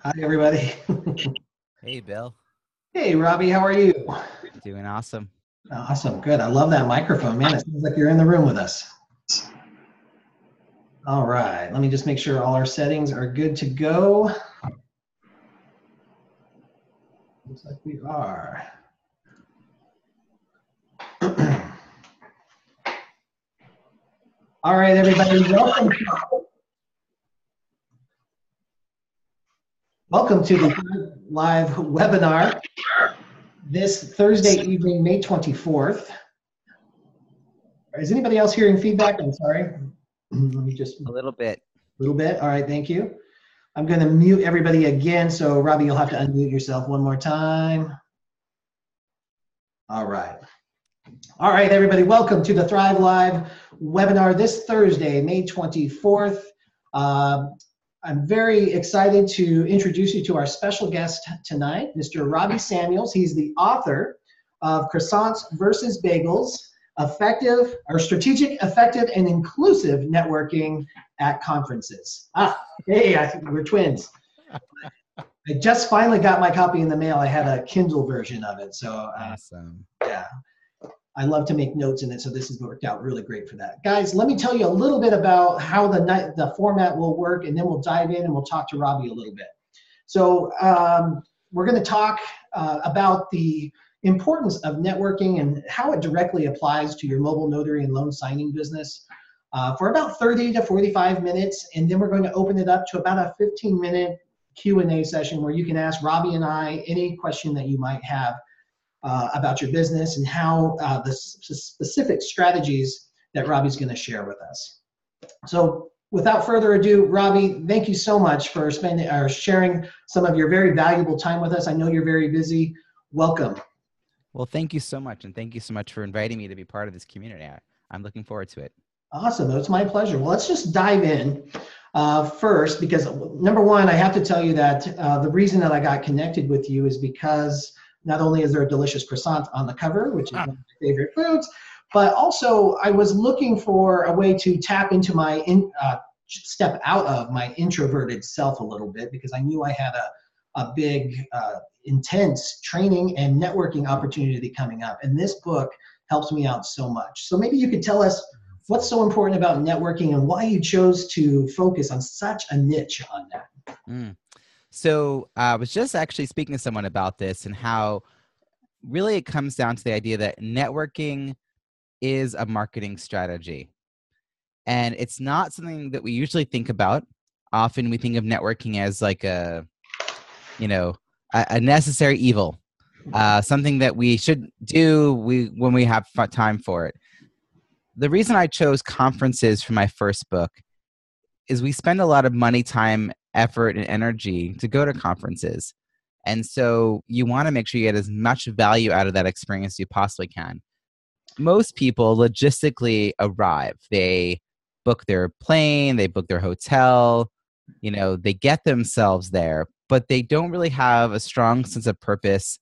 Hi, everybody. Hey, Bill. Hey, Robbie, how are you? Doing awesome. Awesome, good. I love that microphone, man. It sounds like you're in the room with us. All right, let me just make sure all our settings are good to go. Looks like we are. All right, everybody, welcome to the live webinar this Thursday evening, May 24th. Is anybody else hearing feedback? I'm sorry. Let me just A little bit. little bit. All right, thank you. I'm going to mute everybody again. So, Robbie, you'll have to unmute yourself one more time. All right. All right, everybody, welcome to the Thrive Live webinar this Thursday, May 24th. I'm very excited to introduce you to our special guest tonight, Mr. Robbie Samuels. He's the author of Croissants versus Bagels, Strategic, Effective, and Inclusive Networking at Conferences. Hey, we're twins. I just finally got my copy in the mail. I had a Kindle version of it. So Awesome. yeah, I love to make notes in it. So this has worked out really great for that. Guys, let me tell you a little bit about how the format will work, and then we'll dive in and we'll talk to Robbie a little bit. So we're going to talk about the importance of networking and how it directly applies to your mobile notary and loan signing business for about 30 to 45 minutes. And then we're going to open it up to about a 15-minute Q&A session where you can ask Robbie and I any question that you might have about your business and how the specific strategies that Robbie's going to share with us. So without further ado, Robbie, thank you so much for sharing some of your very valuable time with us. I know you're very busy. Welcome. Well, thank you so much. And thank you so much for inviting me to be part of this community. I'm looking forward to it. Awesome. It's my pleasure. Well, let's just dive in first, because number one, I have to tell you that the reason that I got connected with you is because not only is there a delicious croissant on the cover, which is one of my favorite foods, but also I was looking for a way to tap into my step out of my introverted self a little bit, because I knew I had a big, intense training and networking opportunity coming up. And this book helps me out so much. So maybe you could tell us what's so important about networking and why you chose to focus on such a niche on that. So I was just actually speaking to someone about this and how really it comes down to the idea that networking is a marketing strategy. And it's not something that we usually think about. Often we think of networking as like a necessary evil, something that we should do when we have time for it. The reason I chose conferences for my first book is we spend a lot of money, time, effort, and energy to go to conferences. And so you want to make sure you get as much value out of that experience as you possibly can. Most people logistically arrive. They book their plane, they book their hotel, they get themselves there, but they don't really have a strong sense of purpose,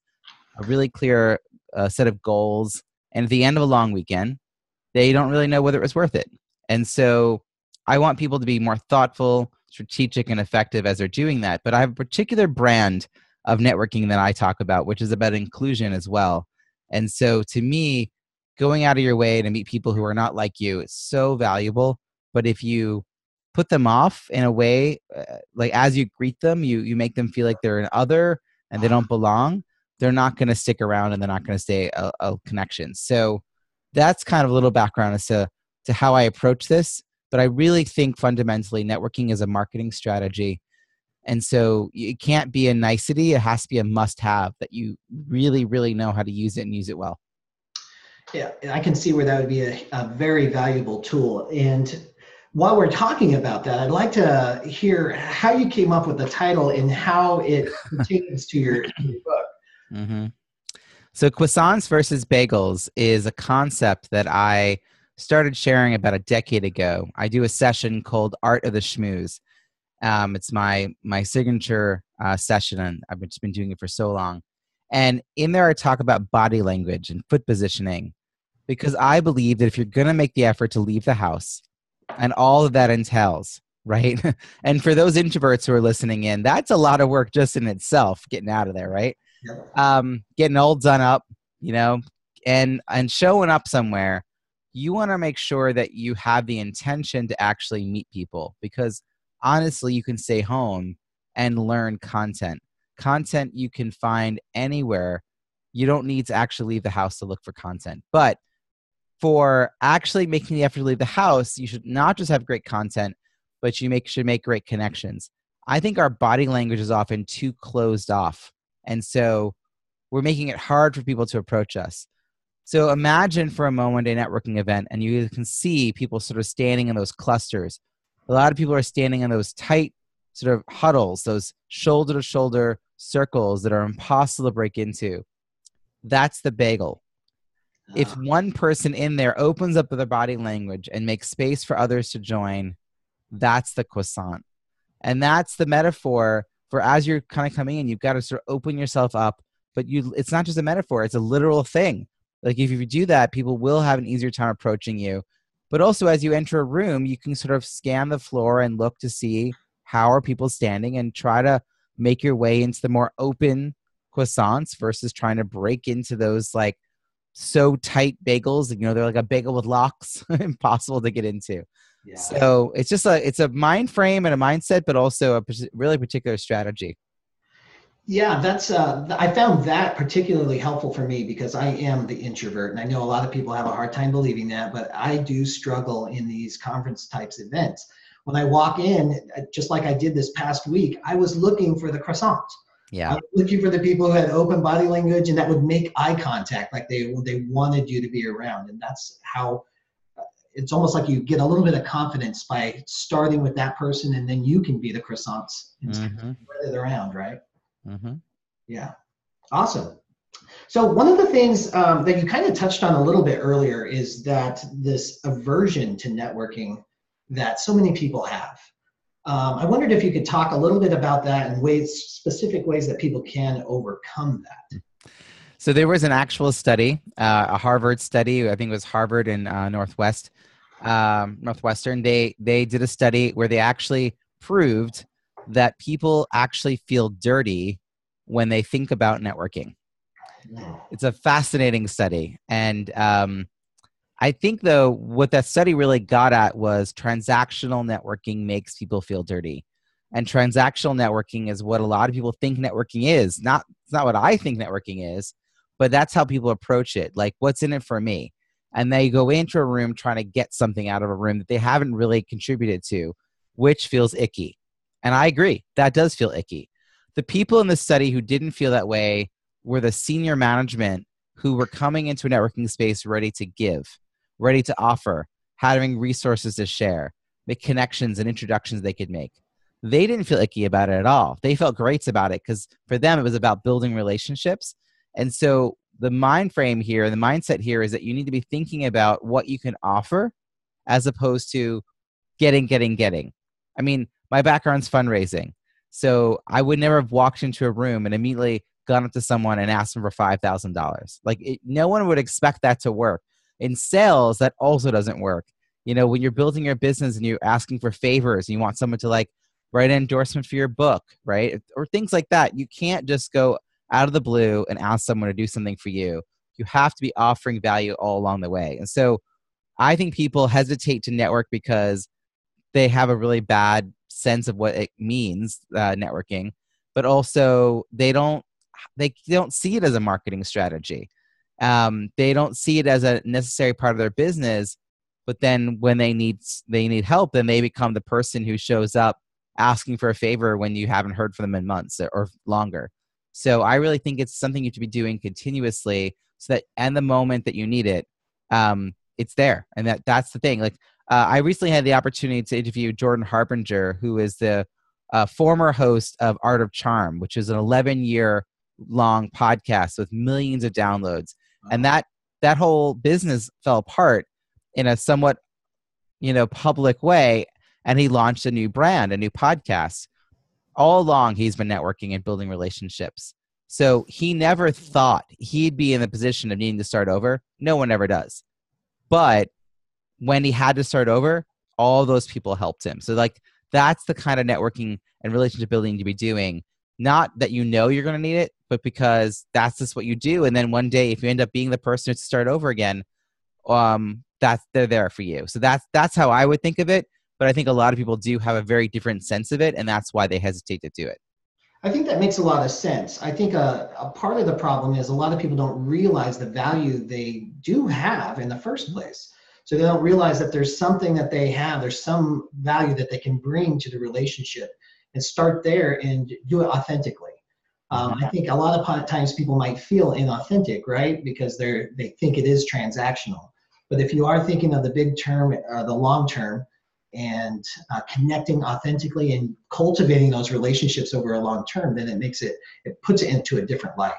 a really clear set of goals. And at the end of a long weekend, they don't really know whether it was worth it. And so I want people to be more thoughtful, strategic, and effective as they're doing that. But I have a particular brand of networking that I talk about, which is about inclusion as well. And so to me, going out of your way to meet people who are not like you is so valuable. But if you put them off in a way, like as you greet them, you make them feel like they're an other and they don't belong, they're not going to stick around and they're not going to stay a connection. So that's kind of a little background as to how I approach this. But I really think fundamentally networking is a marketing strategy. And so it can't be a nicety. It has to be a must-have that you really, really know how to use it and use it well. Yeah, I can see where that would be a very valuable tool. And while we're talking about that, I'd like to hear how you came up with the title and how it pertains to your book. Mm-hmm. So Croissants versus Bagels is a concept that I started sharing about a decade ago. I do a session called Art of the Schmooze. It's my signature session, and I've just been doing it for so long. And in there, I talk about body language and foot positioning, because I believe that if you're going to make the effort to leave the house and all that entails, right? And for those introverts who are listening in, that's a lot of work just in itself, getting out of there, right? Yep. Getting all done up, you know, and showing up somewhere. You want to make sure that you have the intention to actually meet people, because honestly, you can stay home and learn content you can find anywhere. You don't need to actually leave the house to look for content. But for actually making the effort to leave the house, you should not just have great content, but should make great connections. I think our body language is often too closed off. And so we're making it hard for people to approach us. So imagine for a moment a networking event, and you can see people sort of standing in those clusters. A lot of people are standing in those tight sort of huddles, those shoulder to shoulder circles that are impossible to break into. That's the bagel. If one person in there opens up their body language and makes space for others to join, that's the croissant. And that's the metaphor for, as you're kind of coming in, you've got to sort of open yourself up. But it's not just a metaphor, it's a literal thing. Like if you do that, people will have an easier time approaching you. But also as you enter a room, you can sort of scan the floor and look to see how are people standing and try to make your way into the more open croissants versus trying to break into those like so tight bagels. You know, they're like a bagel with locks, impossible to get into. Yeah. So it's just it's a mind frame and a mindset, but also a really particular strategy. Yeah, that's I found that particularly helpful for me because I am the introvert, and I know a lot of people have a hard time believing that, but I do struggle in these conference types events. When I walk in, just like I did this past week, I was looking for the croissant. Yeah. I was looking for the people who had open body language and that would make eye contact, like they wanted you to be around. And that's how it's almost like you get a little bit of confidence by starting with that person, and then you can be the croissants and spread it around, right? Mm-hmm. Yeah. Awesome. So one of the things that you kind of touched on a little bit earlier is that this aversion to networking that so many people have. I wondered if you could talk a little bit about that and specific ways that people can overcome that. So there was an actual study, a Harvard study. I think it was Harvard and Northwestern. They did a study where they actually proved that people actually feel dirty when they think about networking. It's a fascinating study. And I think, though, what that study really got at was transactional networking makes people feel dirty. And transactional networking is what a lot of people think networking is. It's not what I think networking is, but that's how people approach it. Like, what's in it for me? And they go into a room trying to get something out of a room that they haven't really contributed to, which feels icky. And I agree, that does feel icky. The people in the study who didn't feel that way were the senior management who were coming into a networking space ready to give, ready to offer, having resources to share, make connections and introductions they could make. They didn't feel icky about it at all. They felt great about it because for them, it was about building relationships. And so the mind frame here, the mindset here is that you need to be thinking about what you can offer as opposed to getting. I mean, my background's fundraising. So I would never have walked into a room and immediately gone up to someone and asked them for $5,000. Like no one would expect that to work. In sales, that also doesn't work. You know, when you're building your business and you're asking for favors and you want someone to like write an endorsement for your book, right? Or things like that. You can't just go out of the blue and ask someone to do something for you. You have to be offering value all along the way. And so I think people hesitate to network because they have a really bad sense of what it means, networking, but also they don't see it as a marketing strategy. They don't see it as a necessary part of their business. But then when they need help, then they become the person who shows up asking for a favor when you haven't heard from them in months or longer. So I really think it's something you have to be doing continuously so that in the moment that you need it, it's there. And that's the thing. Like I recently had the opportunity to interview Jordan Harbinger, who is the former host of Art of Charm, which is an 11-year long podcast with millions of downloads. Wow. And that whole business fell apart in a somewhat, public way. And he launched a new brand, a new podcast. All along, he's been networking and building relationships. So he never thought he'd be in the position of needing to start over. No one ever does. But when he had to start over, all those people helped him. So like That's the kind of networking and relationship building to be doing. Not that you know you're going to need it, but because that's just what you do. And then one day, if you end up being the person to start over again, they're there for you. So that's how I would think of it. But I think a lot of people do have a very different sense of it, and that's why they hesitate to do it. I think that makes a lot of sense. I think a part of the problem is a lot of people don't realize the value they do have in the first place. So they don't realize that there's something that they have, there's some value that they can bring to the relationship, and start there and do it authentically. I think a lot of times people might feel inauthentic, right? Because they think it is transactional. But if you are thinking of the big term, the long term, and connecting authentically and cultivating those relationships over a long term, then it puts it into a different light.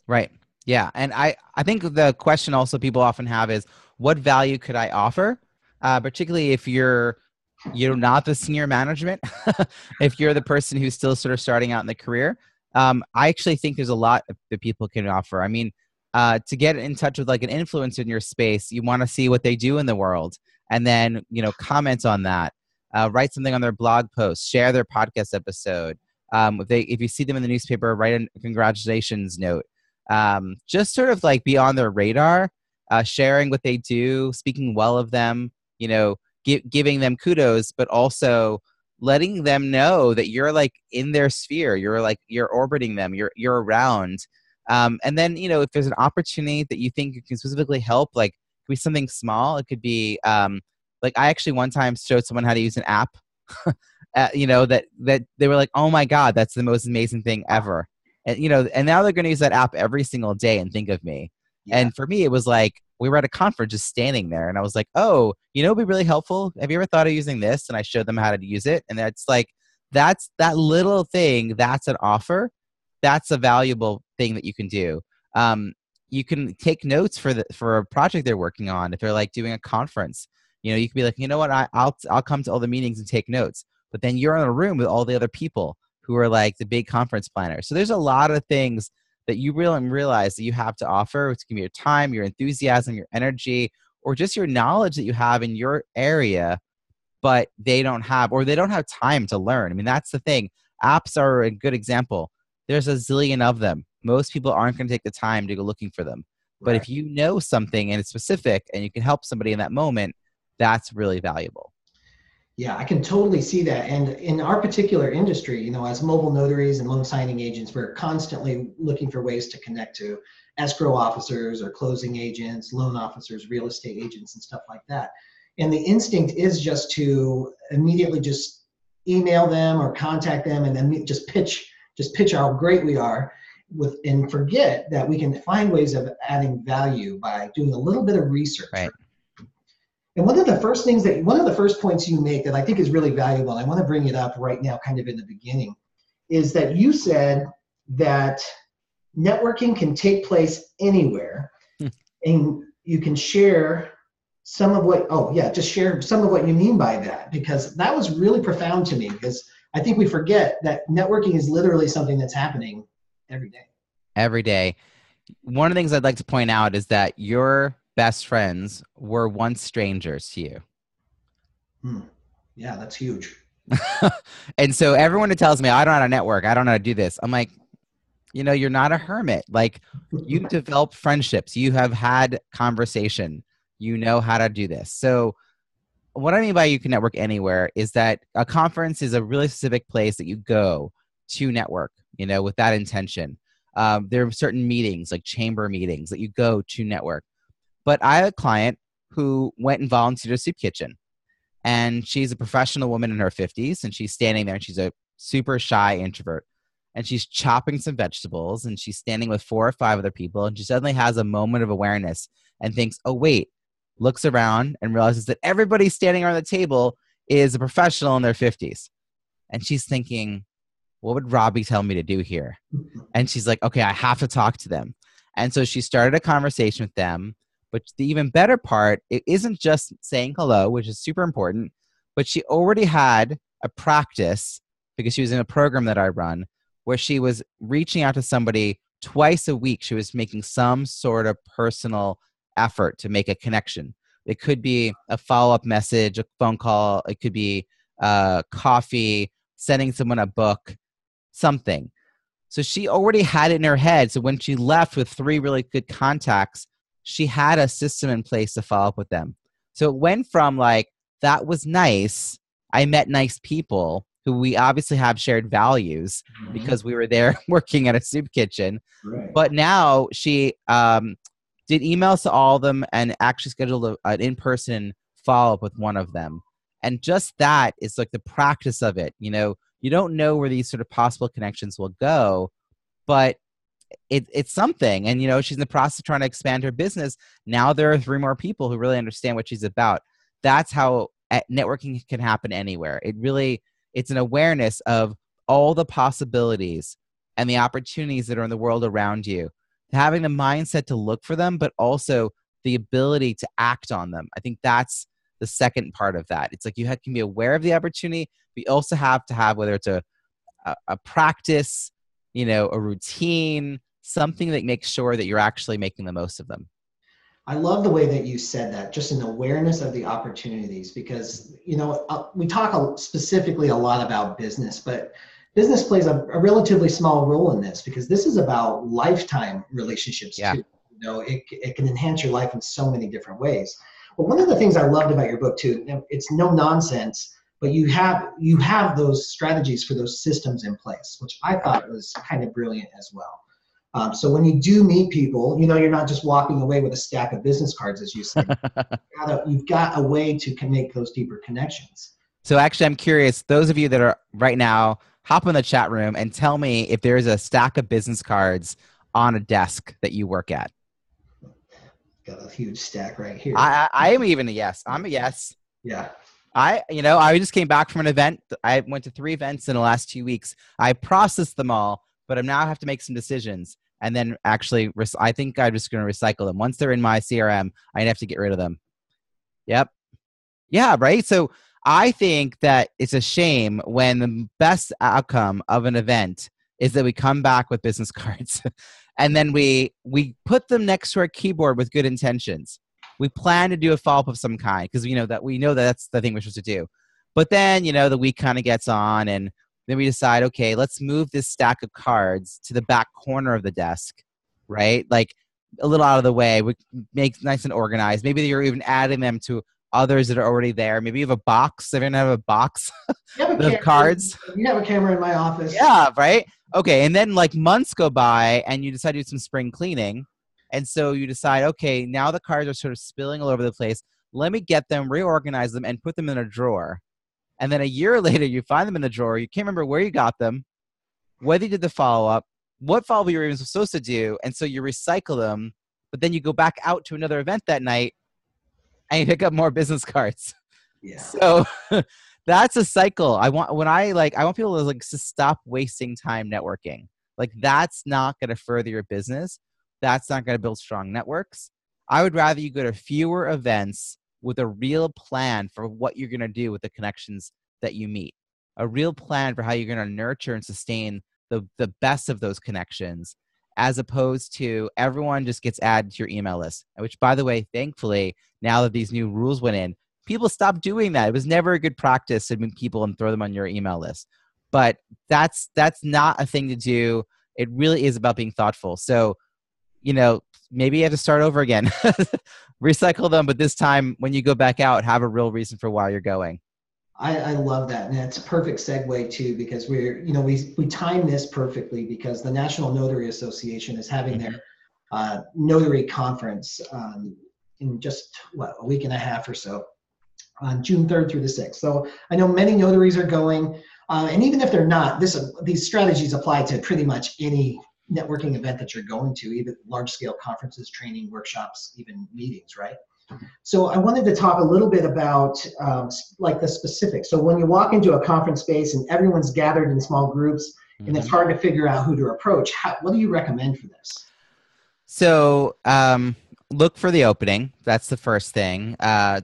Right. Yeah. And I think the question also people often have is, what value could I offer? Particularly if you're not the senior management, if you're the person who's still sort of starting out in the career. I actually think there's a lot that people can offer. I mean, to get in touch with like an influencer in your space, you want to see what they do in the world, and then comment on that, write something on their blog post, share their podcast episode. If you see them in the newspaper, write a congratulations note. Just sort of like be on their radar, sharing what they do, speaking well of them, giving them kudos, but also letting them know that you're like in their sphere. You're orbiting them. You're around. And then, if there's an opportunity that you think you can specifically help, like it could be something small. It could be like I actually one time showed someone how to use an app, that they were like, oh my God, that's the most amazing thing ever. And, and now they're going to use that app every single day and think of me. Yeah. And for me, it was like, we were at a conference just standing there and I was like, oh, it'd be really helpful. Have you ever thought of using this? And I showed them how to use it. And that's like, that's that little thing. That's an offer. That's a valuable thing that you can do. You can take notes for a project they're working on. If they're like doing a conference, you can be like, you know what, I'll come to all the meetings and take notes. But then you're in a room with all the other people who are like the big conference planners. So there's a lot of things that you really realize that you have to offer. It's gonna be your time, your enthusiasm, your energy, or just your knowledge that you have in your area, but they don't have time to learn. I mean, that's the thing. Apps are a good example. There's a zillion of them. Most people aren't going to take the time to go looking for them. But if you know something and it's specific and you can help somebody in that moment, that's really valuable. Yeah, I can totally see that. And in our particular industry, as mobile notaries and loan signing agents, we're constantly looking for ways to connect to escrow officers or closing agents, loan officers, real estate agents, and stuff like that. And the instinct is just to immediately just email them or contact them and then just pitch how great we are and forget that we can find ways of adding value by doing a little bit of research. Right. And one of the first points you make that I think is really valuable, and I want to bring it up right now kind of in the beginning, is that you said that networking can take place anywhere and you can share some of what, share some of what you mean by that, because that was really profound to me, because I think we forget that networking is literally something that's happening every day. Every day. One of the things I'd like to point out is that your best friends were once strangers to you. Yeah, that's huge. And so everyone who tells me, I don't know how to network, I don't know how to do this, I'm like, you're not a hermit. Like, you develop friendships. You have had conversation. You know how to do this. So what I mean by you can network anywhere is that a conference is a really specific place that you go to network, with that intention. There are certain meetings, like chamber meetings, that you go to network. But I had a client who went and volunteered at a soup kitchen. And she's a professional woman in her 50s. And she's standing there and she's a super shy introvert. And she's chopping some vegetables and she's standing with 4 or 5 other people. And she suddenly has a moment of awareness and thinks, oh, wait, looks around and realizes that everybody standing around the table is a professional in their 50s. And she's thinking, what would Robbie tell me to do here? And she's like, okay, I have to talk to them. And so she started a conversation with them. But the even better part, it isn't just saying hello, which is super important, but she already had a practice, because she was in a program that I run, where she was reaching out to somebody twice a week. She was making some sort of personal effort to make a connection. It could be a follow-up message, a phone call. It could be coffee, sending someone a book, something. So she already had it in her head. So when she left with 3 really good contacts, she had a system in place to follow up with them. So it went from like, that was nice. I met nice people who we obviously have shared values because we were there working at a soup kitchen. Right. But now she did emails to all of them and actually scheduled an in-person follow-up with one of them. And just that is like the practice of it. You know, you don't know where these sort of possible connections will go, but it's something. And, you know, she's in the process of trying to expand her business. Now there are 3 more people who really understand what she's about. That's how networking can happen anywhere. It's an awareness of all the possibilities and the opportunities that are in the world around you. Having the mindset to look for them, but also the ability to act on them. I think that's the second part of that. It's like you can be aware of the opportunity, but you also have to have, whether it's a practice, you know, a routine, something that makes sure that you're actually making the most of them. I love the way that you said that, just an awareness of the opportunities, because, you know, we talk specifically a lot about business, but business plays a relatively small role in this, because this is about lifetime relationships too. You know, it can enhance your life in so many different ways. But one of the things I loved about your book too, it's no nonsense, but you have those strategies for those systems in place, which I thought was kind of brilliant as well. So when you do meet people, you know, you're not just walking away with a stack of business cards, as you said. You've got a way to make those deeper connections. So actually, I'm curious, those of you that are right now, hop in the chat room and tell me if there's a stack of business cards on a desk that you work at. Got a huge stack right here. I am even a yes. I'm a yes. Yeah. I just came back from an event. I went to 3 events in the last 2 weeks. I processed them all, but I now have to make some decisions. And then actually, I think I'm just going to recycle them. Once they're in my CRM, I have to get rid of them. Yep. Yeah, right? So I think that it's a shame when the best outcome of an event is that we come back with business cards and then we put them next to our keyboard with good intentions. We plan to do a follow-up of some kind because we know that that's the thing we're supposed to do. But then, you know, the week kind of gets on and then we decide, okay, let's move this stack of cards to the back corner of the desk, right? Like a little out of the way. We make nice and organized. Maybe you're even adding them to others that are already there. Maybe you have a box. They're going to have a box of cards. You have a camera in my office. Yeah, right? Okay, and then like months go by and you decide to do some spring cleaning. And so you decide, okay, now the cards are sort of spilling all over the place. Let me get them, reorganize them, and put them in a drawer. And then a year later, you find them in the drawer. You can't remember where you got them, whether you did the follow-up, what follow-up you were even supposed to do. And so you recycle them, but then you go back out to another event that night and you pick up more business cards. Yeah. So that's a cycle. I want people to like to stop wasting time networking. Like that's not going to further your business. That's not going to build strong networks. I would rather you go to fewer events with a real plan for what you're going to do with the connections that you meet, a real plan for how you're going to nurture and sustain the best of those connections, as opposed to everyone just gets added to your email list, which, by the way, thankfully, now that these new rules went in, people stopped doing that. It was never a good practice to meet people and throw them on your email list. But that's not a thing to do. It really is about being thoughtful. So, you know, maybe you have to start over again. Recycle them, but this time when you go back out, have a real reason for why you're going. I love that. And that's a perfect segue too, because we time this perfectly because the National Notary Association is having their notary conference in just a week and a half or so on June 3rd through the 6th. So I know many notaries are going, and even if they're not, these strategies apply to pretty much any networking event that you're going to, even large scale conferences, training, workshops, even meetings, right? So I wanted to talk a little bit about like the specifics. So when you walk into a conference space and everyone's gathered in small groups and it's hard to figure out who to approach, what do you recommend for this? So look for the opening. That's the first thing.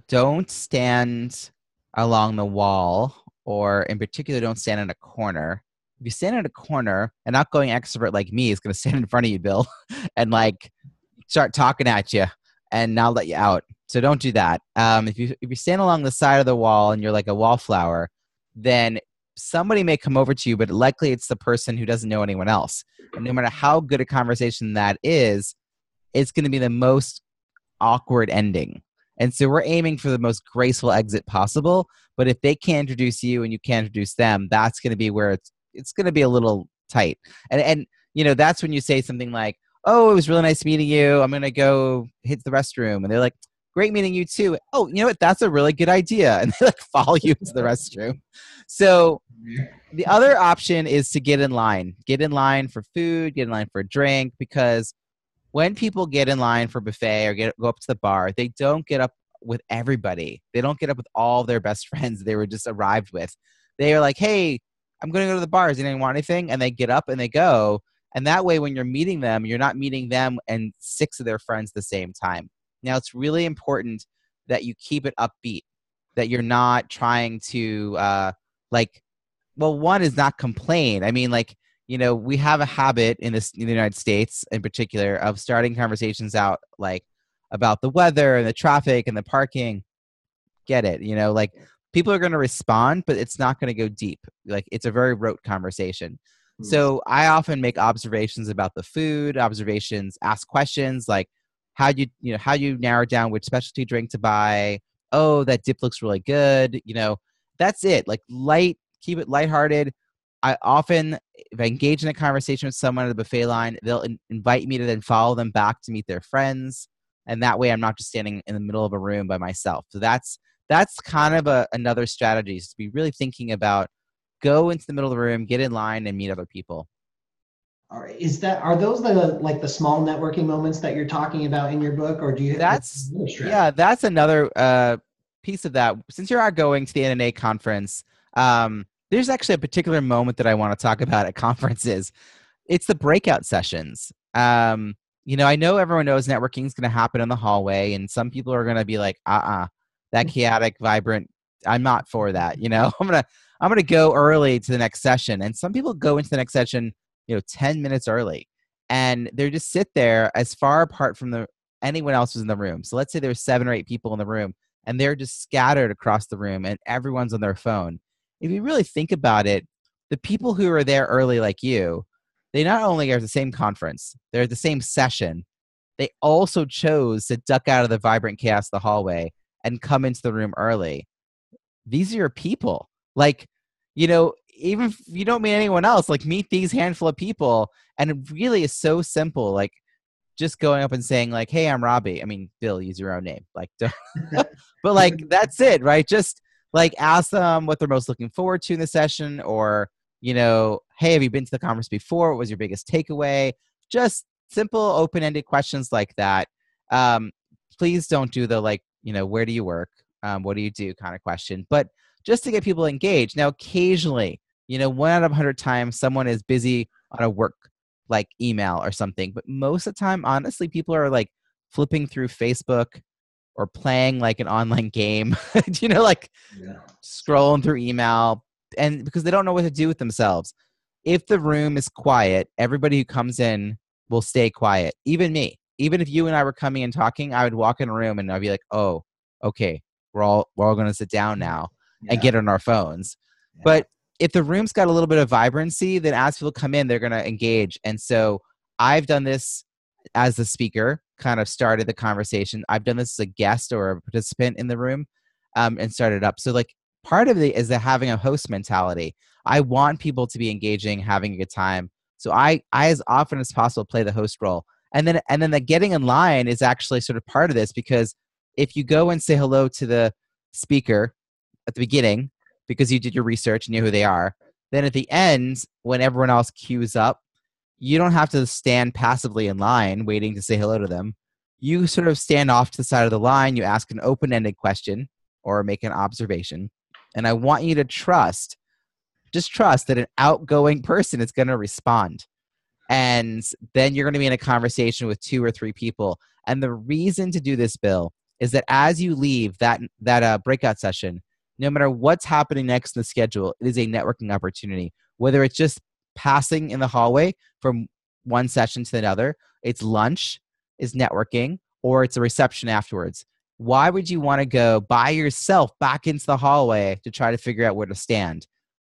Don't stand along the wall, or in particular, don't stand in a corner. If you stand in a corner, and not going extrovert like me is going to stand in front of you, Bill, and like start talking at you and not let you out. So don't do that. If you stand along the side of the wall and you're like a wallflower, then somebody may come over to you, but likely it's the person who doesn't know anyone else. And no matter how good a conversation that is, it's going to be the most awkward ending. And so we're aiming for the most graceful exit possible. But if they can't introduce you and you can't introduce them, that's going to be where it's going to be a little tight. And that's when you say something like, "Oh, it was really nice meeting you. I'm going to go hit the restroom." And they're like, "Great meeting you too. Oh, you know what? That's a really good idea." And they like follow you into the restroom. So the other option is to get in line. Get in line for food, get in line for a drink, because when people get in line for buffet or go up to the bar, they don't get up with everybody. They don't get up with all their best friends they were just arrived with. They are like, "Hey, I'm going to go to the bar. Does anyone want anything?" And they get up and they go. And that way, when you're meeting them, you're not meeting them and 6 of their friends at the same time. Now, it's really important that you keep it upbeat, that you're not trying to one is not complain. I mean, we have a habit in the United States in particular of starting conversations out like about the weather and the traffic and the parking. Get it? People are going to respond, but it's not going to go deep. Like, it's a very rote conversation. So I often make observations about the food, ask questions like, how do you narrow down which specialty drink to buy? Oh, that dip looks really good. That's it. Like, keep it lighthearted. I often, if I engage in a conversation with someone at the buffet line, they'll invite me to then follow them back to meet their friends. And that way I'm not just standing in the middle of a room by myself. So that's kind of another strategy, is to be really thinking about, go into the middle of the room, get in line, and meet other people. All right. Are those the small networking moments that you're talking about in your book, or do you? That's another piece of that. Since you are going to the NNA conference, there's actually a particular moment that I want to talk about at conferences. It's the breakout sessions. I know everyone knows networking is going to happen in the hallway, and some people are going to be like, that chaotic, vibrant, I'm not for that. I'm gonna go early to the next session. And some people go into the next session, 10 minutes early, and they just sit there as far apart from anyone else who's in the room. So let's say there's 7 or 8 people in the room, and they're just scattered across the room, and everyone's on their phone. If you really think about it, the people who are there early, like you, they not only are at the same conference, they're at the same session. They also chose to duck out of the vibrant chaos of the hallway and come into the room early. These are your people. Even if you don't meet anyone else, meet these handful of people. And it really is so simple. Like, just going up and saying like, "Hey, I'm Robbie." I mean, Bill, use your own name. But that's it, right? Just ask them what they're most looking forward to in the session, or, "Hey, have you been to the conference before? What was your biggest takeaway?" Just simple, open-ended questions like that. Please don't do the "Where do you work? What do you do?" kind of question, but just to get people engaged. Now, occasionally, 1 out of 100 times, someone is busy on a work email or something. But most of the time, honestly, people are flipping through Facebook or playing an online game, scrolling through email, and because they don't know what to do with themselves. If the room is quiet, everybody who comes in will stay quiet. Even me. Even if you and I were coming and talking, I would walk in a room and I'd be like, "Oh, okay, we're all going to sit down now and get on our phones." Yeah. But if the room's got a little bit of vibrancy, then as people come in, they're going to engage. And so I've done this as the speaker, kind of started the conversation. I've done this as a guest or a participant in the room, and started up. So part of it is having a host mentality. I want people to be engaging, having a good time. So I as often as possible play the host role. And then the getting in line is actually sort of part of this, because if you go and say hello to the speaker at the beginning, because you did your research and knew who they are, then at the end, when everyone else queues up, you don't have to stand passively in line waiting to say hello to them. You sort of stand off to the side of the line, you ask an open-ended question or make an observation. And I want you to just trust that an outgoing person is going to respond. And then you're going to be in a conversation with 2 or 3 people. And the reason to do this, Bill, is that as you leave that breakout session, no matter what's happening next in the schedule, it is a networking opportunity. Whether it's just passing in the hallway from one session to another, it's lunch, is networking, or it's a reception afterwards. why would you want to go by yourself back into the hallway to try to figure out where to stand?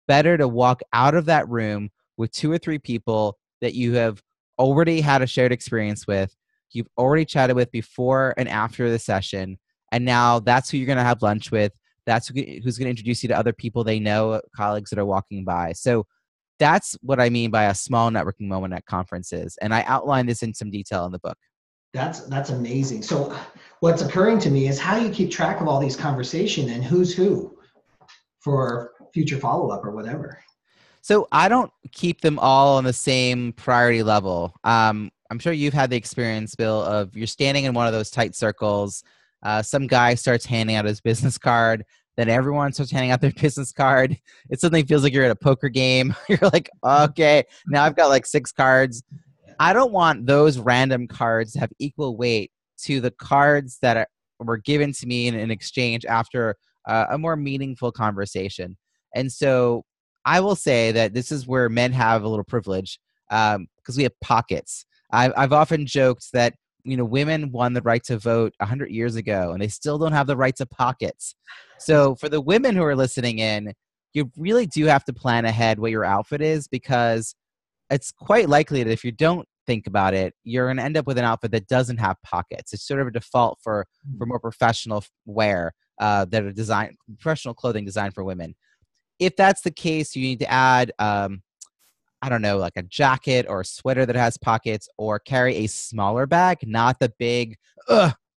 Better to walk out of that room with 2 or 3 people that you have already had a shared experience with, you've already chatted with before and after the session, and now that's who you're going to have lunch with. That's who's going to introduce you to other people they know, colleagues that are walking by. So that's what I mean by a small networking moment at conferences. And I outline this in some detail in the book. That's amazing. So what's occurring to me is how you keep track of all these conversations and who's who for future follow-up or whatever. So I don't keep them all on the same priority level. I'm sure you've had the experience, Bill, of you're standing in one of those tight circles. Some guy starts handing out his business card. Then everyone starts handing out their business card. It suddenly feels like you're at a poker game. You're like, okay, now I've got like 6 cards. I don't want those random cards to have equal weight to the cards that were given to me in exchange after a more meaningful conversation. And so I will say that this is where men have a little privilege because we have pockets. I've often joked that women won the right to vote 100 years ago, and they still don't have the right to pockets. So for the women who are listening in, you really do have to plan ahead what your outfit is, because it's quite likely that if you don't think about it, you're going to end up with an outfit that doesn't have pockets. It's sort of a default for more professional wear that are professional clothing designed for women. If that's the case, you need to add, I don't know, like a jacket or a sweater that has pockets, or carry a smaller bag, not the big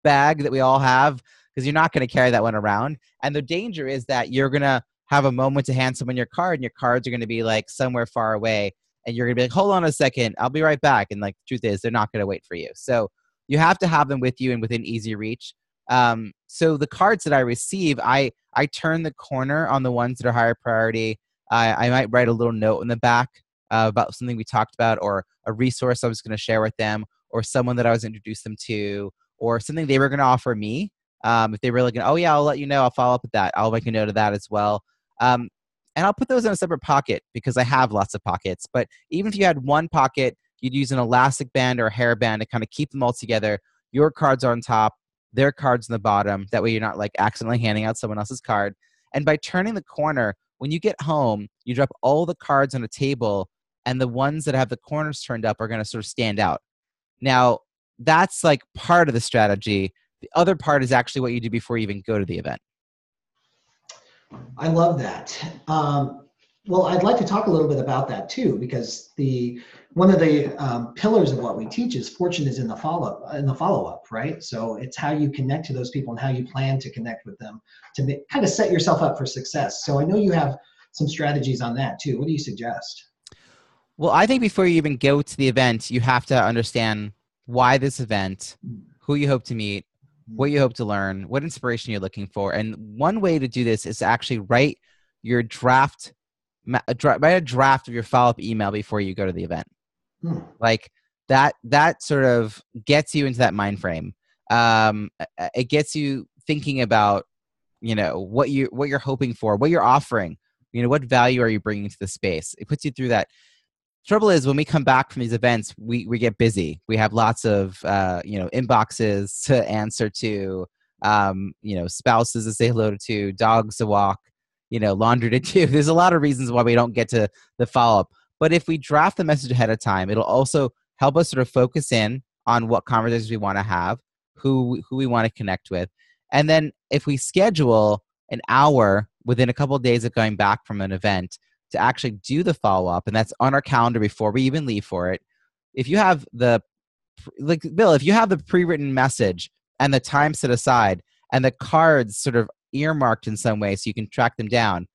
bag that we all have, because you're not going to carry that one around. And the danger is that you're going to have a moment to hand someone your card, and your cards are going to be like somewhere far away. And you're going to be like, hold on a second, I'll be right back. And like, the truth is, they're not going to wait for you. So you have to have them with you and within easy reach. So the cards that I receive, I turn the corner on the ones that are higher priority. I might write a little note in the back about something we talked about, or a resource I was going to share with them, or someone that I was introduced them to, or something they were going to offer me. If they were like, oh yeah, I'll let you know, I'll follow up with that. I'll make a note of that as well. And I'll put those in a separate pocket because I have lots of pockets. But even if you had one pocket, you'd use an elastic band or a hairband to kind of keep them all together. Your cards are on top, their cards on the bottom. That way you're not like accidentally handing out someone else's card. And by turning the corner, when you get home, you drop all the cards on a table, and the ones that have the corners turned up are going to sort of stand out. Now, that's like part of the strategy. The other part is actually what you do before you even go to the event. I love that. Well, I'd like to talk a little bit about that too, because one of the pillars of what we teach is fortune is in the follow-up, right? So it's how you connect to those people and how you plan to connect with them to kind of set yourself up for success. So I know you have some strategies on that too. What do you suggest? Well, I think before you even go to the event, you have to understand why this event, who you hope to meet, what you hope to learn, what inspiration you're looking for. And one way to do this is to actually write your write a draft of your follow-up email before you go to the event. Like that sort of gets you into that mind frame. It gets you thinking about, what you're hoping for, what you're offering, what value are you bringing to the space? It puts you through that. Trouble is, when we come back from these events, we get busy. We have lots of inboxes to answer to, spouses to say hello to, dogs to walk, laundry to do. There's a lot of reasons why we don't get to the follow-up. But if we draft the message ahead of time, it'll also help us sort of focus in on what conversations we want to have, who we want to connect with. And then if we schedule an hour within a couple of days of going back from an event to actually do the follow-up, and that's on our calendar before we even leave for it. If you have Bill, if you have the pre-written message and the time set aside and the cards sort of earmarked in some way so you can track them down,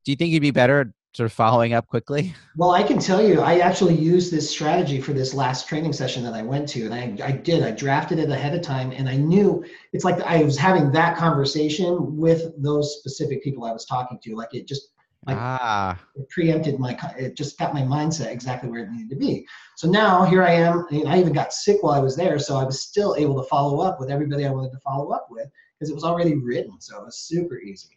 do you think you'd be better at sort of following up quickly? Well, I can tell you, I actually used this strategy for this last training session that I went to, and I drafted it ahead of time, and I knew it's like I was having that conversation with those specific people I was talking to. Like it just it preempted it just got my mindset exactly where it needed to be. So now here I am. I even got sick while I was there, so I was still able to follow up with everybody I wanted to follow up with because it was already written. So it was super easy.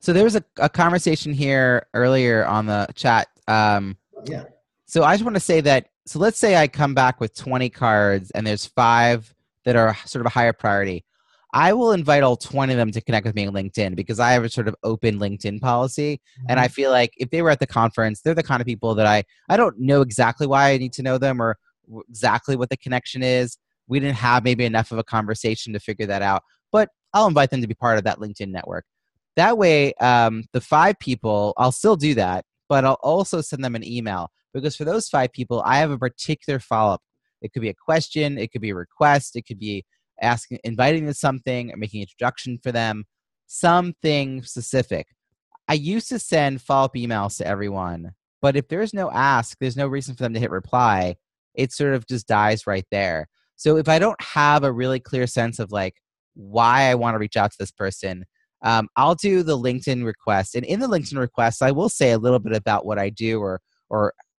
So there was a conversation here earlier on the chat. Yeah. So I just want to say that, so let's say I come back with 20 cards and there's 5 that are sort of a higher priority. I will invite all 20 of them to connect with me on LinkedIn because I have a sort of open LinkedIn policy. And I feel like if they were at the conference, they're the kind of people that I don't know exactly why I need to know them or exactly what the connection is. We didn't have maybe enough of a conversation to figure that out, but I'll invite them to be part of that LinkedIn network. That way, the 5 people, I'll still do that, but I'll also send them an email because for those 5 people, I have a particular follow-up. It could be a question, it could be a request, it could be inviting them to something, or making an introduction for them, something specific. I used to send follow-up emails to everyone, but if there's no ask, there's no reason for them to hit reply. It sort of just dies right there. So if I don't have a really clear sense of like why I want to reach out to this person, I'll do the LinkedIn request. And in the LinkedIn request, I will say a little bit about what I do or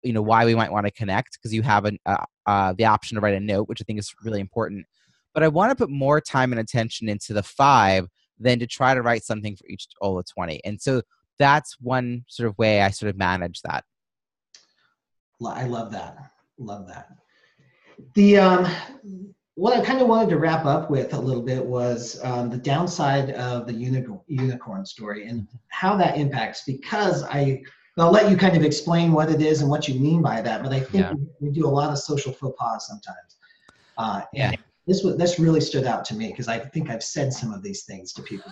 why we might want to connect because you have the option to write a note, which I think is really important. But I want to put more time and attention into the 5 than to try to write something for all the 20. And so that's one sort of way I sort of manage that. I love that. Love that. The what I kind of wanted to wrap up with a little bit was the downside of the unicorn story and how that impacts, because I'll let you kind of explain what it is and what you mean by that, but I think we do a lot of social faux pas sometimes. And this really stood out to me because I think I've said some of these things to people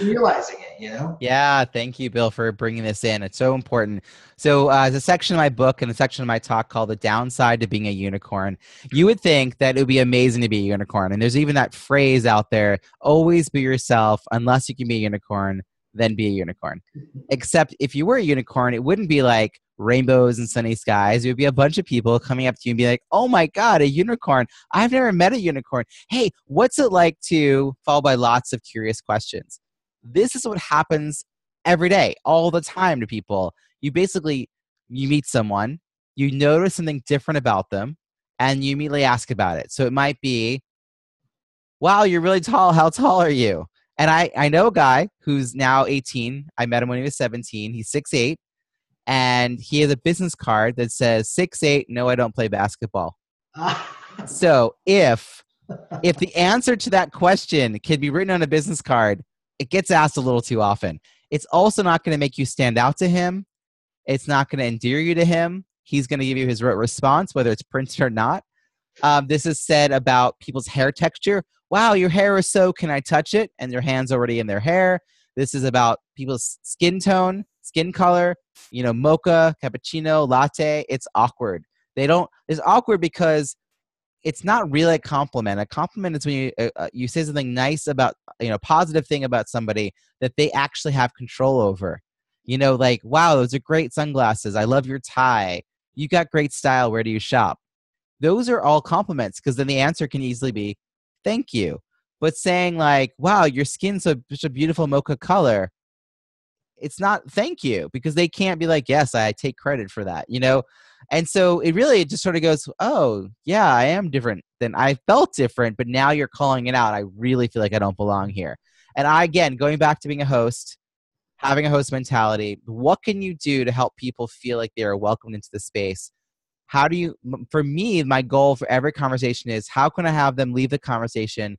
realizing it, Yeah, thank you, Bill, for bringing this in. It's so important. So there's a section of my book and a section of my talk called The Downside to Being a Unicorn. You would think that it would be amazing to be a unicorn. And there's even that phrase out there, always be yourself. Unless you can be a unicorn, then be a unicorn. Except if you were a unicorn, it wouldn't be like rainbows and sunny skies. It would be a bunch of people coming up to you and be like, oh my God, a unicorn. I've never met a unicorn. Hey, what's it like to, followed by lots of curious questions. This is what happens every day, all the time to people. You meet someone, you notice something different about them, and you immediately ask about it. So it might be, wow, you're really tall. How tall are you? And I know a guy who's now 18. I met him when he was 17. He's 6'8", and he has a business card that says 6'8", no, I don't play basketball. So if the answer to that question can be written on a business card, it gets asked a little too often. It's also not going to make you stand out to him. It's not going to endear you to him. He's going to give you his response, whether it's printed or not. This is said about people's hair texture. Wow, your hair is so, can I touch it? And their hand's already in their hair. This is about people's skin tone, skin color, mocha, cappuccino, latte. It's awkward. It's awkward because it's not really a compliment. A compliment is when you say something nice about, positive thing about somebody that they actually have control over. Like, wow, those are great sunglasses. I love your tie. You got great style. Where do you shop? Those are all compliments because then the answer can easily be, thank you. But saying like, wow, your skin's such a beautiful mocha color, it's not thank you because they can't be like, yes, I take credit for that, And so it just sort of goes, oh, yeah, I am different than I felt different, but now you're calling it out. I really feel like I don't belong here. And again, going back to being a host, having a host mentality, what can you do to help people feel like they are welcomed into the space? For me, my goal for every conversation is how can I have them leave the conversation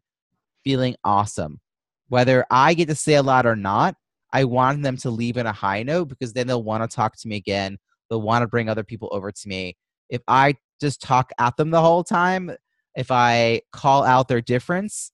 feeling awesome? Whether I get to say a lot or not, I want them to leave in a high note because then they'll want to talk to me again. They'll want to bring other people over to me. If I just talk at them the whole time, if I call out their difference,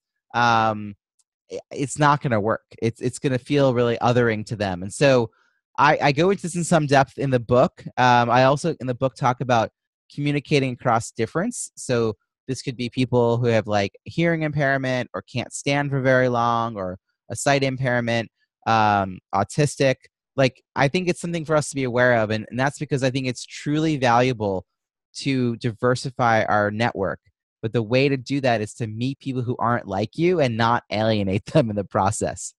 it's not going to work. It's going to feel really othering to them. And so I go into this in some depth in the book. I also in the book talk about communicating across difference. So this could be people who have like hearing impairment or can't stand for very long or a sight impairment, autistic. Like, I think it's something for us to be aware of. And that's because I think it's truly valuable to diversify our network. But the way to do that is to meet people who aren't like you and not alienate them in the process.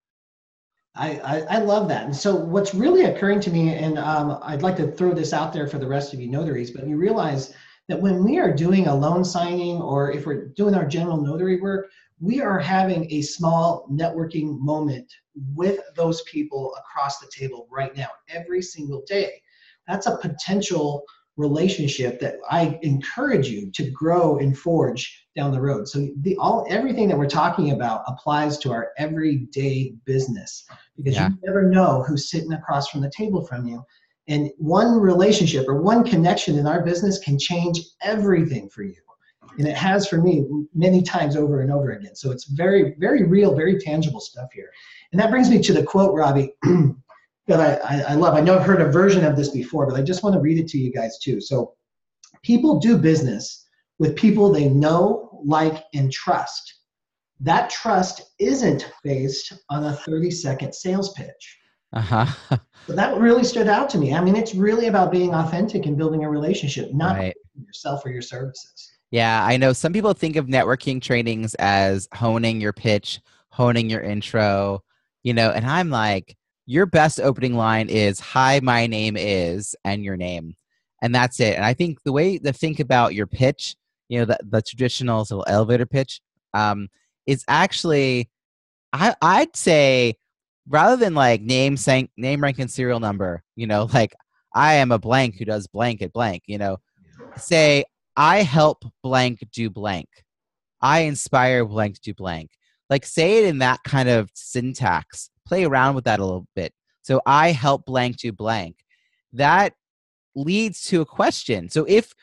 I love that. And so what's really occurring to me, and I'd like to throw this out there for the rest of you notaries, but you realize that when we are doing a loan signing or if we're doing our general notary work, we are having a small networking moment with those people across the table right now, every single day. That's a potential relationship that I encourage you to grow and forge down the road. So everything that we're talking about applies to our everyday business, because Yeah. you never know who's sitting across from the table from you. And one relationship or one connection in our business can change everything for you. And it has for me many times over and over again. So it's very, very real, very tangible stuff here. And that brings me to the quote, Robbie, that I love. I know I've heard a version of this before, but I just want to read it to you guys too. So, people do business with people they know, like, and trust. That trust isn't based on a 30-second sales pitch. Uh-huh. So that really stood out to me. I mean, it's really about being authentic and building a relationship, not Right. yourself or your services. Yeah, I know some people think of networking trainings as honing your pitch, honing your intro, and I'm like, your best opening line is, "Hi, my name is," and your name. And that's it. And I think the way to think about your pitch, the traditional sort of elevator pitch, is actually, I'd say, rather than like name, rank, and serial number, like, I am a blank who does blank at blank, say, I help blank do blank. I inspire blank to do blank. Like, say it in that kind of syntax. Play around with that a little bit. So I help blank do blank. That leads to a question. So if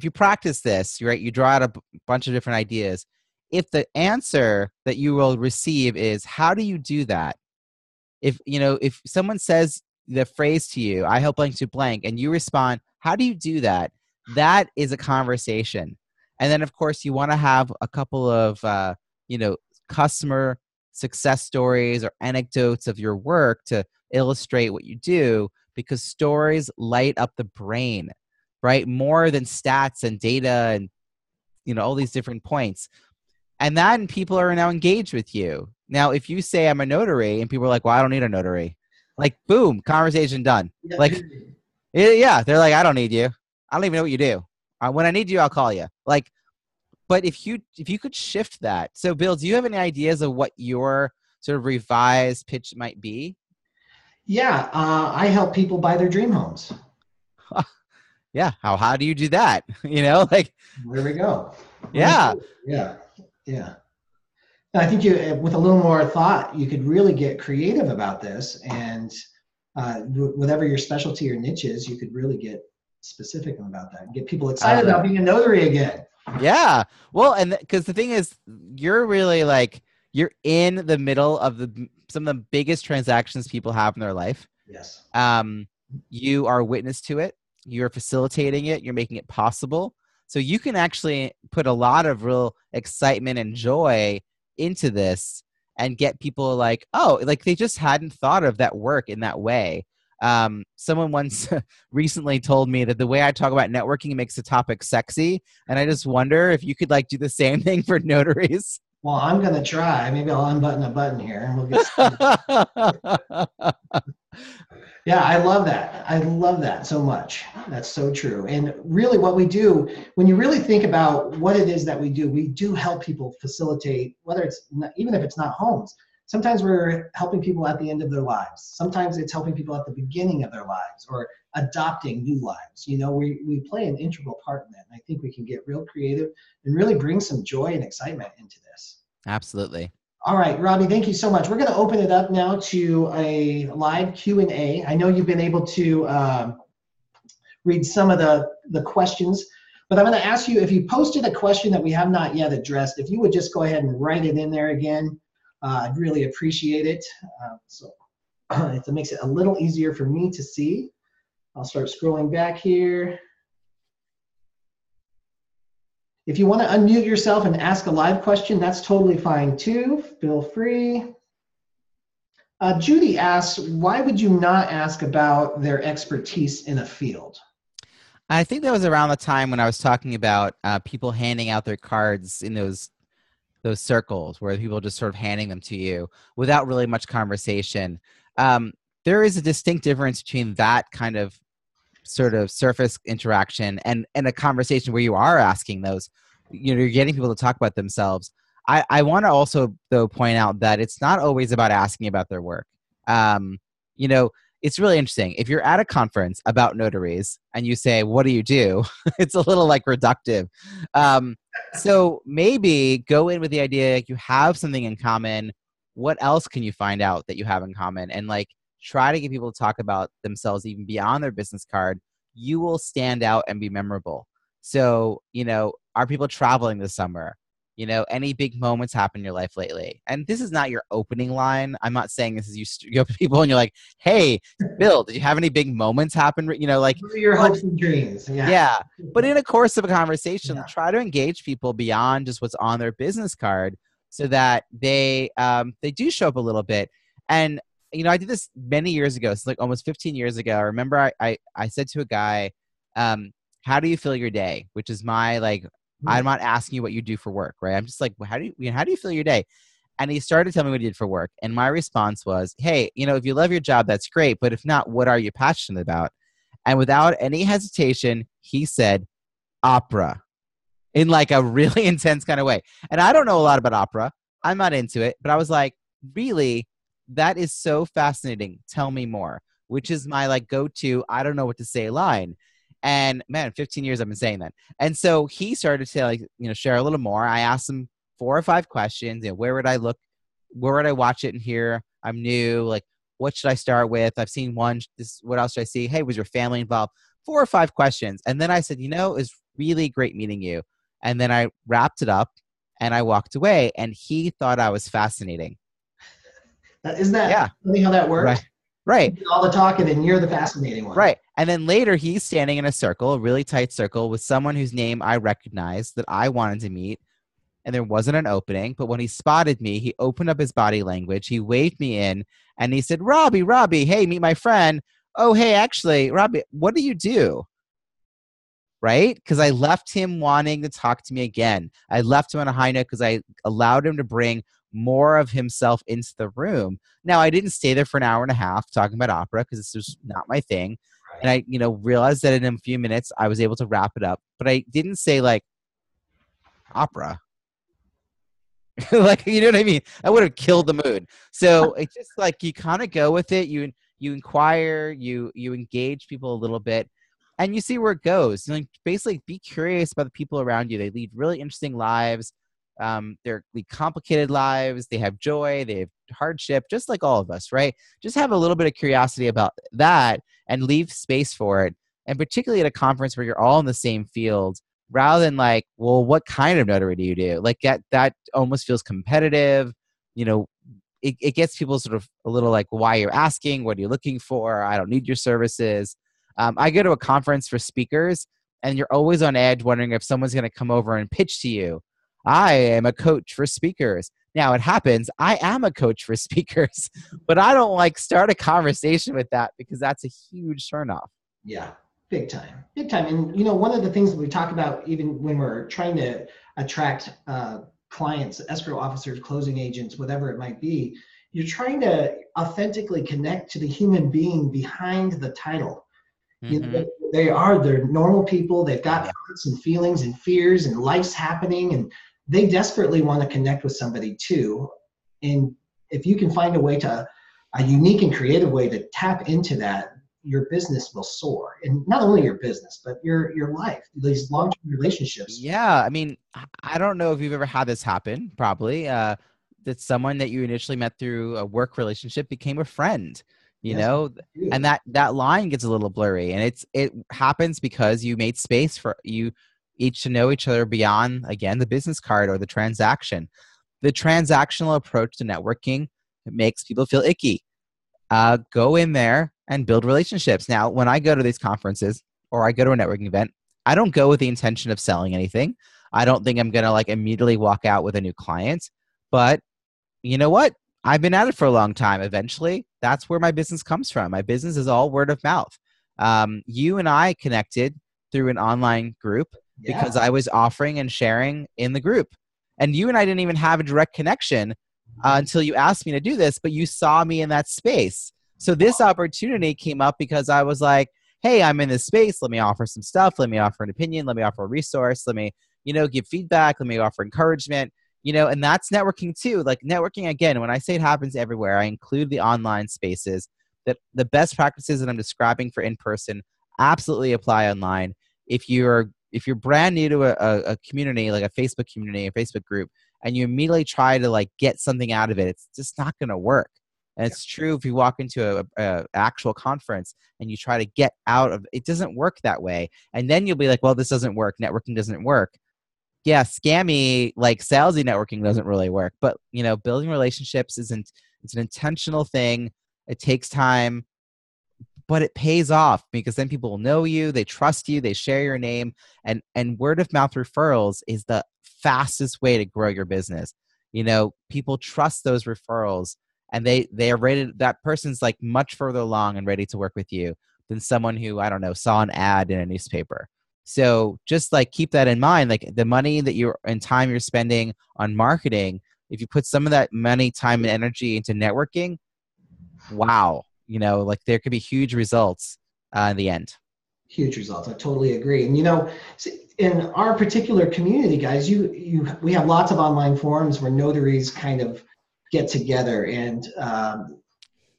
you practice this, right, you draw out a bunch of different ideas. If the answer that you will receive is, how do you do that? If someone says the phrase to you, I help blank to blank, and you respond, how do you do that? That is a conversation. And then, of course, you want to have a couple of, customer success stories or anecdotes of your work to illustrate what you do, because stories light up the brain, right? More than stats and data and, all these different points. And then people are now engaged with you. Now, if you say I'm a notary and people are like, well, I don't need a notary, like, boom, conversation done. Yeah. Like, yeah, they're like, I don't need you. I don't even know what you do. When I need you, I'll call you. Like, but if you could shift that. So, Bill, do you have any ideas of what your sort of revised pitch might be? Yeah, I help people buy their dream homes. Yeah. How do you do that? Like, There we go. yeah. Yeah. Yeah. I think with a little more thought, you could really get creative about this, and whatever your specialty or niche is, you could really get specific about that and get people excited about being a notary again. Yeah. Well, and because the thing is, you're really like, you're in the middle of some of the biggest transactions people have in their life. Yes. You are a witness to it. You're facilitating it. You're making it possible. So you can actually put a lot of real excitement and joy into this and get people like, oh, like they just hadn't thought of that work in that way. Someone once recently told me that the way I talk about networking makes the topic sexy. And I just wonder if you could like do the same thing for notaries. Well, I'm going to try. Maybe I'll unbutton a button here and we'll get started. Yeah, I love that. I love that so much. That's so true. And really what we do, when you really think about what it is that we do help people facilitate, whether it's not, even if it's not homes. Sometimes we're helping people at the end of their lives. Sometimes it's helping people at the beginning of their lives or adopting new lives. We play an integral part in that. And I think we can get real creative and really bring some joy and excitement into this. Absolutely. All right, Robbie, thank you so much. We're going to open it up now to a live Q&A. I know you've been able to read some of the questions, but I'm going to ask you, if you posted a question that we have not yet addressed, if you would just go ahead and write it in there again, I'd really appreciate it. So it makes it a little easier for me to see. I'll start scrolling back here. If you want to unmute yourself and ask a live question, that's totally fine too. Feel free. Judy asks, why would you not ask about their expertise in a field? I think that was around the time when I was talking about people handing out their cards in those circles where people just sort of handing them to you without really much conversation. There is a distinct difference between that kind of sort of surface interaction and a conversation where you are asking those, you're getting people to talk about themselves. I want to also, though, point out that it's not always about asking about their work. it's really interesting. If you're at a conference about notaries and you say, what do you do? It's a little like reductive. So maybe go in with the idea like you have something in common. What else can you find out that you have in common? And like try to get people to talk about themselves even beyond their business card. You will stand out and be memorable. So, are people traveling this summer? Any big moments happen in your life lately? And this is not your opening line. I'm not saying this is you go up to people and you're like, hey, Bill, did you have any big moments happen? What are your hopes and dreams? Yeah. But in the course of a conversation, Yeah. try to engage people beyond just what's on their business card so that they do show up a little bit. And, I did this many years ago. It's like almost 15 years ago. I remember I said to a guy, how do you feel your day? Which is my like, I'm not asking you what you do for work, right? I'm just like, well, how do you feel your day? And he started telling me what he did for work. And my response was, hey, if you love your job, that's great. But if not, what are you passionate about? And without any hesitation, he said, opera, in like a really intense kind of way. And I don't know a lot about opera. I'm not into it. But I was like, really? That is so fascinating. Tell me more, which is my like go-to, I don't know what to say line. And man, 15 years I've been saying that. And so he started to like, share a little more. I asked him 4 or 5 questions. Where would I look? Where would I watch it and hear? I'm new. Like, what should I start with? I've seen one. What else should I see? Hey, was your family involved? 4 or 5 questions. And then I said, it was really great meeting you. And then I wrapped it up and I walked away and he thought I was fascinating. Isn't that funny how that works? Right. All the talking and you're the fascinating one. Right. And then later he's standing in a circle, a really tight circle with someone whose name I recognized that I wanted to meet. And there wasn't an opening, but when he spotted me, he opened up his body language. He waved me in and he said, Robbie, hey, meet my friend. Oh, hey, actually, Robbie, what do you do? Right? Because I left him wanting to talk to me again. I left him on a high note because I allowed him to bring more of himself into the room. Now, I didn't stay there for an hour and a half talking about opera because this was not my thing. Right. And I, realized that in a few minutes I was able to wrap it up. But I didn't say like opera. Like, you know what I mean? I would have killed the mood. So it's just like you kind of go with it. You inquire, you engage people a little bit, and you see where it goes. Like basically, be curious about the people around you. They lead really interesting lives. They're complicated lives. They have joy. They have hardship, just like all of us, right? Just have a little bit of curiosity about that and leave space for it. And particularly at a conference where you're all in the same field, rather than like, well, what kind of notary do you do? Like that almost feels competitive. It gets people sort of a little like, why are you asking? What are you looking for? I don't need your services. I go to a conference for speakers and you're always on edge wondering if someone's going to come over and pitch to you. I am a coach for speakers. Now it happens. I am a coach for speakers, but I don't like start a conversation with that because that's a huge turnoff. Yeah. Big time. And, one of the things that we talk about, even when we're trying to attract clients, escrow officers, closing agents, whatever it might be, you're trying to authentically connect to the human being behind the title. Mm-hmm. They're normal people. They've got thoughts and feelings and fears and life's happening, and they desperately want to connect with somebody too. And if you can find a unique and creative way to tap into that, your business will soar. And not only your business, but your life, these long-term relationships. Yeah. I mean, I don't know if you've ever had this happen, probably, that someone that you initially met through a work relationship became a friend, and that line gets a little blurry, and it happens because you made space for you each to know each other beyond, again, the business card or the transaction. The transactional approach to networking makes people feel icky. Go in there and build relationships. Now, when I go to these conferences or I go to a networking event, I don't go with the intention of selling anything. I don't think I'm going to like immediately walk out with a new client. But you know what? I've been at it for a long time. Eventually, that's where my business comes from. My business is all word of mouth. You and I connected through an online group because I was offering and sharing in the group. And you and I didn't even have a direct connection until you asked me to do this, but you saw me in that space. So this opportunity came up because I was like, hey, I'm in this space. Let me offer some stuff. Let me offer an opinion. Let me offer a resource. Let me, give feedback. Let me offer encouragement, and that's networking too. Like networking, again, when I say it happens everywhere, I include the online spaces. that the best practices that I'm describing for in-person absolutely apply online. If you're brand new to a community, like a Facebook community, a Facebook group, and you immediately try to like get something out of it, it's just not going to work. And it's true if you walk into a actual conference and you try to get out of it, doesn't work that way. And then you'll be like, well, this doesn't work. Networking doesn't work. Yeah, scammy, like salesy networking doesn't really work. But, you know, building relationships it's an intentional thing. It takes time, but it pays off because then people will know you, they trust you, they share your name, and word of mouth referrals is the fastest way to grow your business. You know, people trust those referrals, and they are ready. That person's like much further along and ready to work with you than someone who, I don't know, saw an ad in a newspaper. So just like keep that in mind, like the money that you're and time you're spending on marketing, if you put some of that money, time, and energy into networking, wow, you know, like there could be huge results in the end. Huge results. I totally agree. And, you know, in our particular community, guys, we have lots of online forums where notaries kind of get together, and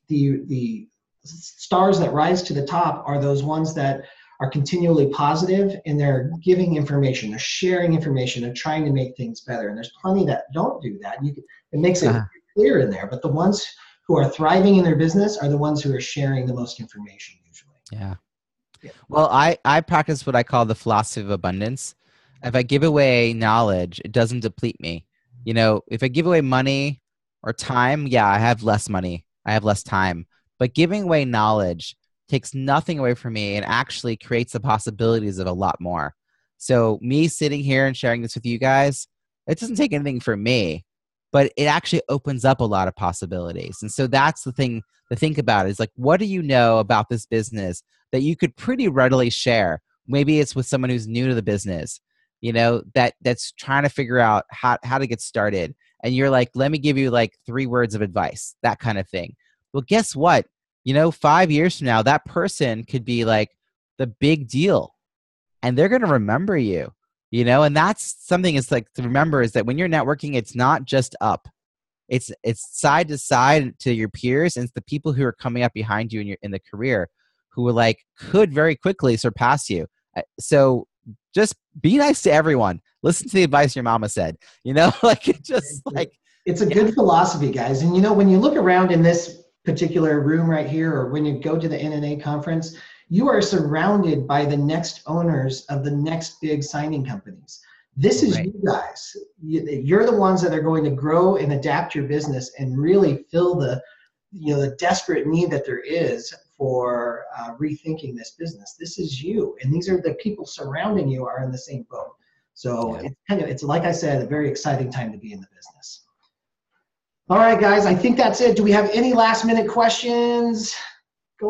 the stars that rise to the top are those ones that are continually positive, and they're giving information, they're sharing information, they're trying to make things better. And there's plenty that don't do that. It makes it clear in there, but the ones who are thriving in their business are the ones who are sharing the most information usually. Yeah. Well, I practice what I call the philosophy of abundance. If I give away knowledge, it doesn't deplete me. You know, if I give away money or time, yeah, I have less money, I have less time. But giving away knowledge takes nothing away from me and actually creates the possibilities of a lot more. So me sitting here and sharing this with you guys, it doesn't take anything from me, but it actually opens up a lot of possibilities. And so that's the thing to think about is like, what do you know about this business that you could pretty readily share? Maybe it's with someone who's new to the business, you know, that's trying to figure out how to get started. And you're like, let me give you like 3 words of advice, that kind of thing. Well, guess what? You know, 5 years from now, that person could be like the big deal and they're going to remember you, you know, and that's something is like to remember is that when you're networking, it's not just up. It's side to side to your peers, and it's the people who are coming up behind you in the career who are like could very quickly surpass you. So just be nice to everyone. Listen to the advice your mama said. You know, like it just like it's a good philosophy, guys. And you know, when you look around in this particular room right here, or when you go to the NNA conference, you are surrounded by the next owners of the next big signing companies. This is you guys. You're the ones that are going to grow and adapt your business and really fill the desperate need that there is for rethinking this business. This is you, and these are the people surrounding you are in the same boat. So it's like I said, a very exciting time to be in the business. All right, guys, I think that's it. Do we have any last minute questions?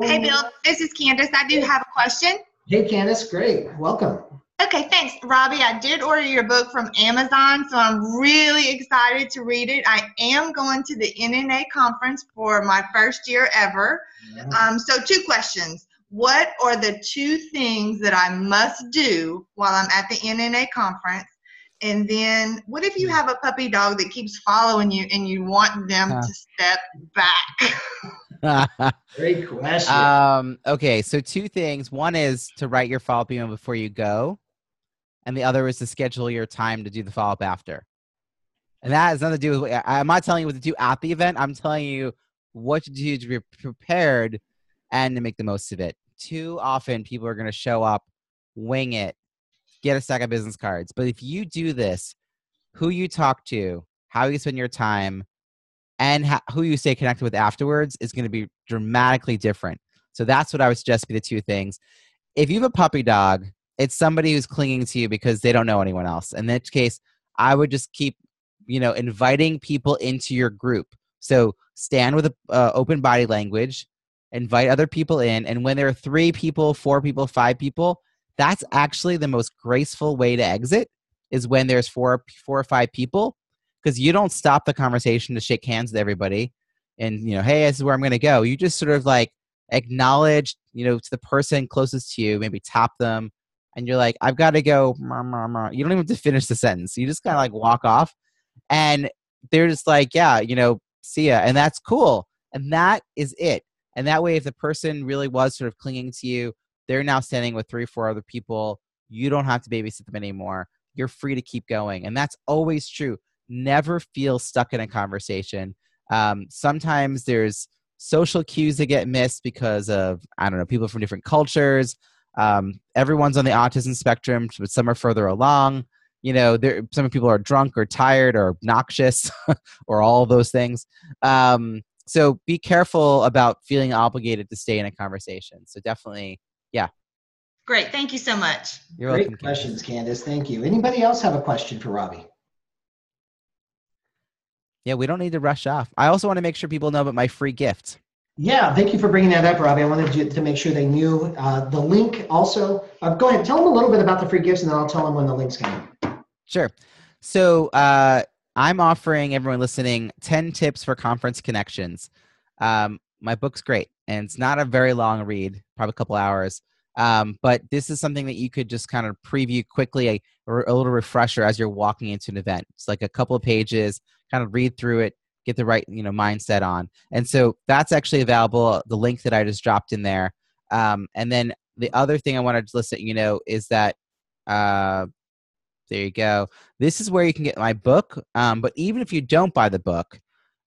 Hey, Bill, this is Candace. I do have a question. Hey, Candace, great. Welcome. Okay, thanks. Robbie, I did order your book from Amazon, so I'm really excited to read it. I am going to the NNA conference for my first year ever. Yeah. So 2 questions. What are the 2 things that I must do while I'm at the NNA conference? And then what if you have a puppy dog that keeps following you and you want them to step back? Great question. Okay, so 2 things. One is to write your follow-up email before you go. And the other is to schedule your time to do the follow-up after. And that has nothing to do with, I'm not telling you what to do at the event. I'm telling you what to do to be prepared and to make the most of it. Too often, people are going to show up, wing it, get a stack of business cards. But if you do this, who you talk to, how you spend your time, and who you stay connected with afterwards is going to be dramatically different. So that's what I would suggest be the 2 things. If you have a puppy dog, it's somebody who's clinging to you because they don't know anyone else. In that case, I would just keep, inviting people into your group. So stand with open body language, invite other people in. And when there are 3 people, 4 people, 5 people, that's actually the most graceful way to exit is when there's 4 or 5 people, because you don't stop the conversation to shake hands with everybody. And, hey, this is where I'm going to go. You just sort of like acknowledge, to the person closest to you, maybe tap them. And you're like, I've got to go. You don't even have to finish the sentence. You just kind of like walk off. And they're just like, yeah, see ya. And that's cool. And that is it. And that way, if the person really was sort of clinging to you, they're now standing with 3 or 4 other people. You don't have to babysit them anymore. You're free to keep going. And that's always true. Never feel stuck in a conversation. Sometimes there's social cues that get missed because of, I don't know, people from different cultures. Everyone's on the autism spectrum, but some are further along. Some people are drunk or tired or obnoxious or all of those things. So be careful about feeling obligated to stay in a conversation. So definitely, yeah. Great. Thank you so much. You're Great welcome. questions, Candace. Thank you. Anybody else have a question for Robbie? Yeah, we don't need to rush off. I also want to make sure people know about my free gift. Yeah, thank you for bringing that up, Robbie. I wanted you to make sure they knew the link also. Go ahead, tell them a little bit about the free gifts, and then I'll tell them when the link's coming. Sure. So I'm offering everyone listening 10 tips for conference connections. My book's great, and it's not a very long read, probably a couple hours. But this is something that you could just kind of preview quickly, a little refresher as you're walking into an event. It's like a couple of pages, kind of read through it, get the right mindset on. And so that's actually available, the link that I just dropped in there. And then the other thing I wanted to let you know is that there you go. This is where you can get my book. But even if you don't buy the book,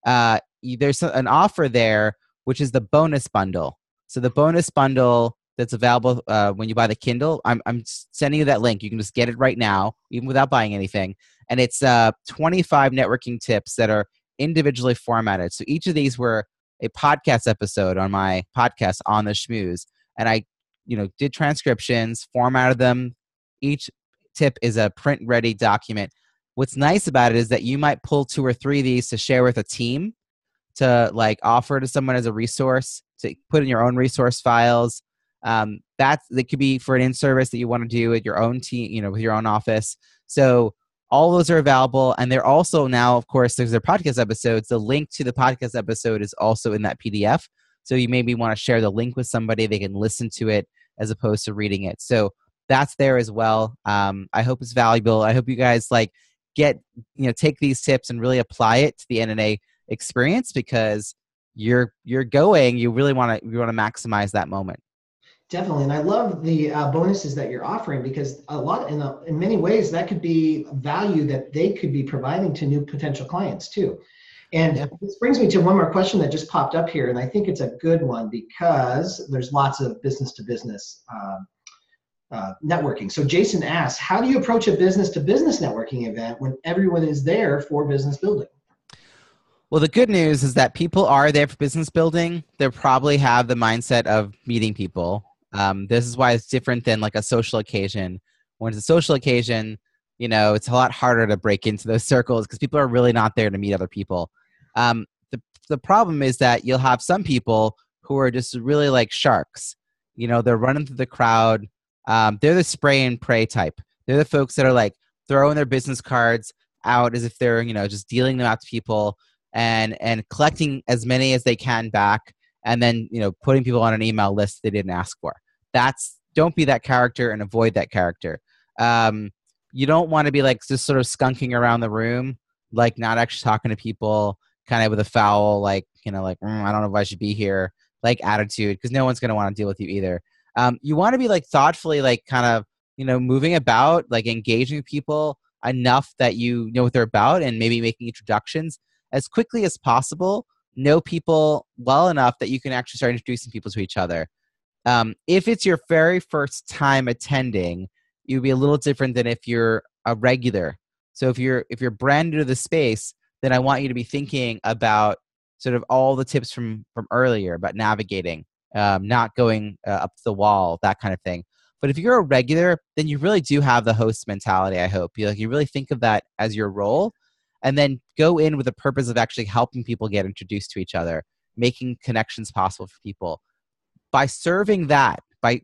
there's an offer there, which is the bonus bundle. So the bonus bundle that's available when you buy the Kindle, I'm sending you that link. You can just get it right now, even without buying anything. And it's 25 networking tips that are individually formatted. So each of these were a podcast episode on my podcast, On the Schmooze. And I did transcriptions, formatted them. Each tip is a print-ready document. What's nice about it is that you might pull 2 or 3 of these to share with a team, to offer to someone as a resource, to put in your own resource files. That could be for an in-service that you want to do at your own team, with your own office. So all those are available. And they're also now, of course, there's their podcast episodes. The link to the podcast episode is also in that PDF. So you maybe want to share the link with somebody. They can listen to it as opposed to reading it. So that's there as well. I hope it's valuable. I hope you guys take these tips and really apply it to the NNA experience, because you really want to maximize that moment. Definitely, and I love the bonuses that you're offering, because in many ways that could be value that they could be providing to new potential clients too. And This brings me to one more question that just popped up here, and I think it's a good one because there's lots of business-to-business networking. So Jason asks, how do you approach a business-to-business networking event when everyone is there for business building? Well, the good news is that people are there for business building. They probably have the mindset of meeting people. This is why it's different than like a social occasion. When it's a social occasion, it's a lot harder to break into those circles because people are really not there to meet other people. The problem is that you'll have some people who are just really like sharks. They're running through the crowd. They're the spray and pray type. They're the folks that are like throwing their business cards out as if they're, just dealing them out to people and collecting as many as they can back, and then, putting people on an email list they didn't ask for. Don't be that character and avoid that character. You don't want to be like just sort of skunking around the room, like not actually talking to people, kind of with a foul, I don't know if I should be here, like attitude, because no one's going to want to deal with you either. You want to be like thoughtfully, like kind of, moving about, like engaging people enough that you know what they're about, and maybe making introductions as quickly as possible. Know people well enough that you can actually start introducing people to each other. If it's your very first time attending, you'd be a little different than if you're a regular. So if you're brand new to the space, then I want you to be thinking about sort of all the tips from earlier about navigating, not going up to the wall, that kind of thing. But if you're a regular, then you really do have the host mentality, I hope. You really think of that as your role, and then go in with the purpose of actually helping people get introduced to each other, making connections possible for people. By serving that, by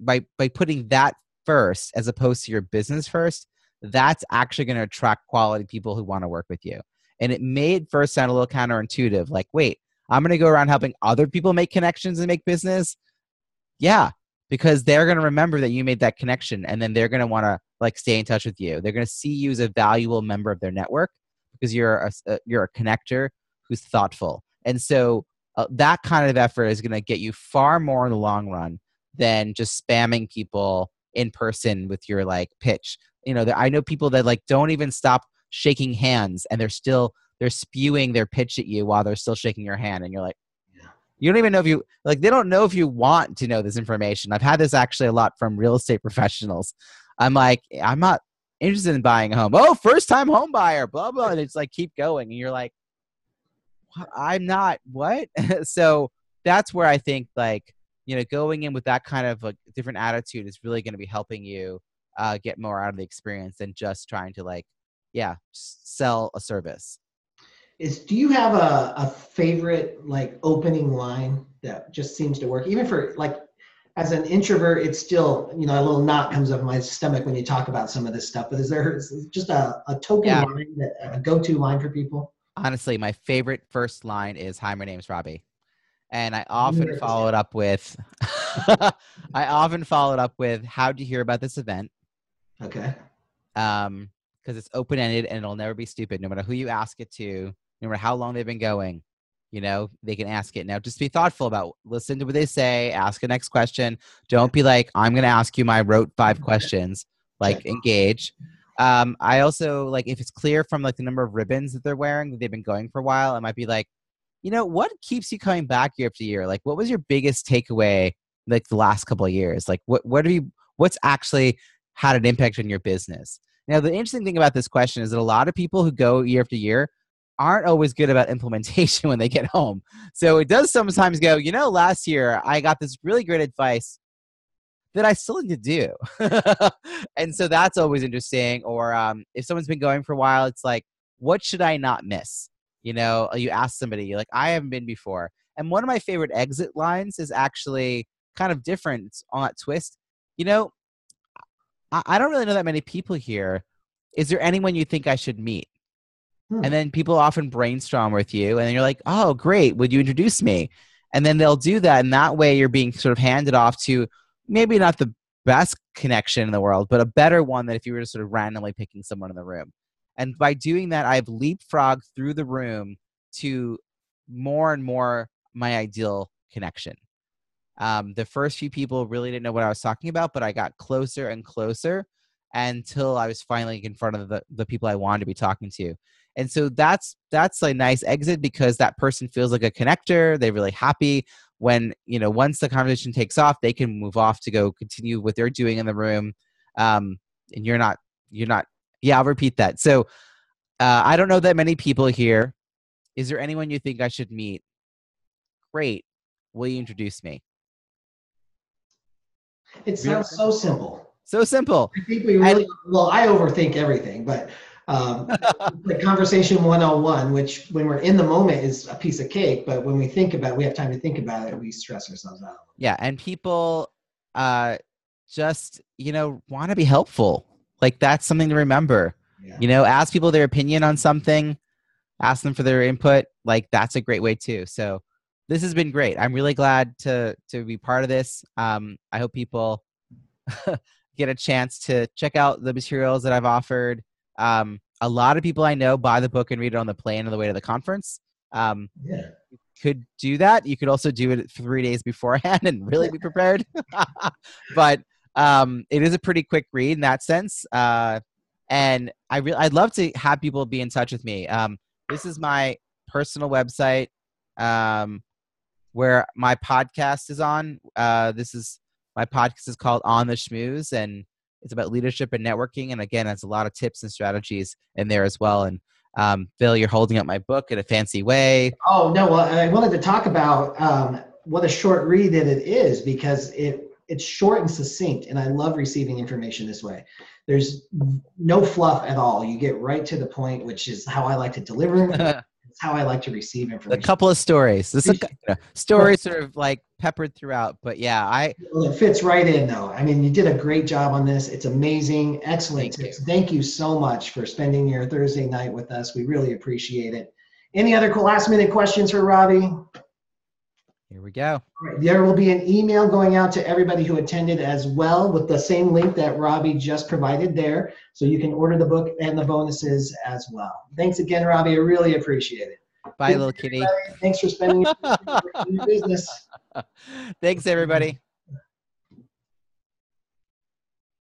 putting that first as opposed to your business first, that's actually going to attract quality people who want to work with you. And it may at first sound a little counterintuitive, like, wait, I'm going to go around helping other people make connections and make business? Yeah, because they're going to remember that you made that connection, and then they're going to want to like stay in touch with you. They're going to see you as a valuable member of their network because you're a connector who's thoughtful. And so that kind of effort is going to get you far more in the long run than just spamming people in person with your like pitch. I know people that like don't even stop shaking hands, and they're spewing their pitch at you while they're still shaking your hand, and you're like, you don't even know if you like. They don't know if you want to know this information. I've had this actually a lot from real estate professionals. I'm like, I'm not interested in buying a home. Oh, first time home buyer, blah blah. And it's like keep going, and you're like, I'm not what? So that's where I think like going in with that kind of a different attitude is really going to be helping you get more out of the experience than just trying to like sell a service. Do you have a favorite like opening line that just seems to work? Even for like, as an introvert, it's still, a little knot comes up my stomach when you talk about some of this stuff, but is there just a token line, a go-to line for people? Honestly, my favorite first line is, "Hi, my name's Robbie." And I often follow it up with, how'd you hear about this event? Okay. Because it's open-ended and it'll never be stupid, no matter who you ask it to. No matter how long they've been going, they can ask it. Now, just be thoughtful about, listen to what they say, ask the next question. Don't be like, I'm going to ask you my rote 5 questions, like engage. I also like, if it's clear from like the number of ribbons that they're wearing, that they've been going for a while, I might be like, what keeps you coming back year after year? Like, what was your biggest takeaway like the last couple of years? Like what's actually had an impact on your business? Now, the interesting thing about this question is that a lot of people who go year after year aren't always good about implementation when they get home. So it does sometimes go, last year I got this really great advice that I still need to do. And so that's always interesting. Or if someone's been going for a while, it's like, what should I not miss? You ask somebody, you're like, I haven't been before. And one of my favorite exit lines is actually kind of different. It's on that twist. I don't really know that many people here. Is there anyone you think I should meet? And then people often brainstorm with you, and then you're like, oh, great. Would you introduce me? And then they'll do that. And that way you're being sort of handed off to maybe not the best connection in the world, but a better one than if you were just sort of randomly picking someone in the room. And by doing that, I've leapfrogged through the room to more and more my ideal connection. The first few people really didn't know what I was talking about, but I got closer and closer until I was finally in front of the people I wanted to be talking to. And so that's a nice exit, because that person feels like a connector. They're really happy when, once the conversation takes off, they can move off to go continue what they're doing in the room. And you're not, I'll repeat that. So I don't know that many people here. Is there anyone you think I should meet? Great. Will you introduce me? It sounds so simple. So simple. I think we really, I overthink everything, but the conversation 101, which when we're in the moment is a piece of cake, but when we think about it, we have time to think about it, we stress ourselves out. Yeah, and people just, want to be helpful. Like, that's something to remember. Yeah. Ask people their opinion on something, ask them for their input. Like, that's a great way too. So this has been great. I'm really glad to be part of this. I hope people get a chance to check out the materials that I've offered. A lot of people I know buy the book and read it on the plane on the way to the conference. You could do that. You could also do it 3 days beforehand and really be prepared. But it is a pretty quick read in that sense. And I'd love to have people be in touch with me. This is my personal website where my podcast is on. My podcast is called On the Schmooze, and it's about leadership and networking. And again, it's a lot of tips and strategies in there as well. And Phil, you're holding up my book in a fancy way. Oh, no. Well, I wanted to talk about what a short read that it is, because it's short and succinct. And I love receiving information this way. There's no fluff at all. You get right to the point, which is how I like to deliver. It's how I like to receive information. A couple of stories. Stories sort of like peppered throughout, but yeah, Well, it fits right in though. I mean, you did a great job on this. It's amazing. Excellent tips. Thank you so much for spending your Thursday night with us. We really appreciate it. Any other last minute questions for Robbie? Here we go. There will be an email going out to everybody who attended as well, with the same link that Robbie just provided there. So you can order the book and the bonuses as well. Thanks again, Robbie. I really appreciate it. Bye, little kitty. Thanks for spending your business. Thanks, everybody.